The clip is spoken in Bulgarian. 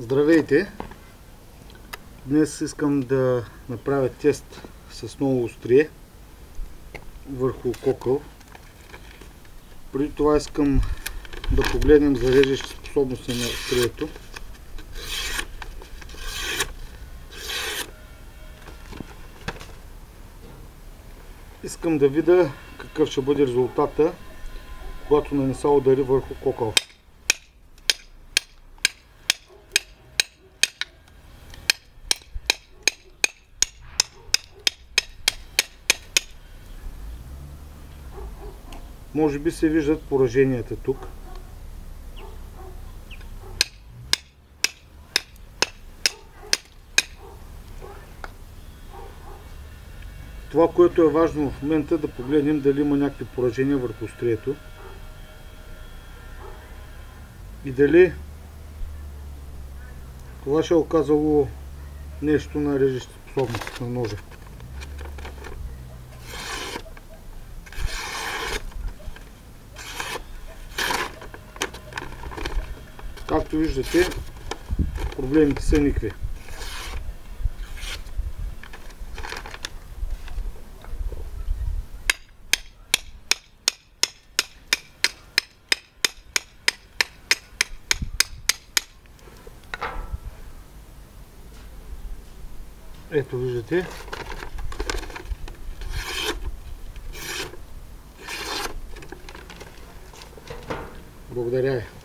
Здравейте! Днес искам да направя тест с ново острие върху кокъл. Преди това искам да погледнем за режещи способности на острието. Искам да видя какъв ще бъде резултата, когато нанеса удари върху кокъл. Може би се виждат пораженията тук. Това, което е важно в момента, да погледнем дали има някакви поражения върху острието и дали това ще е оказало нещо на режещи способности на ножа. Както виждате, проблемите са никакви. Ето виждате. Благодаря ви.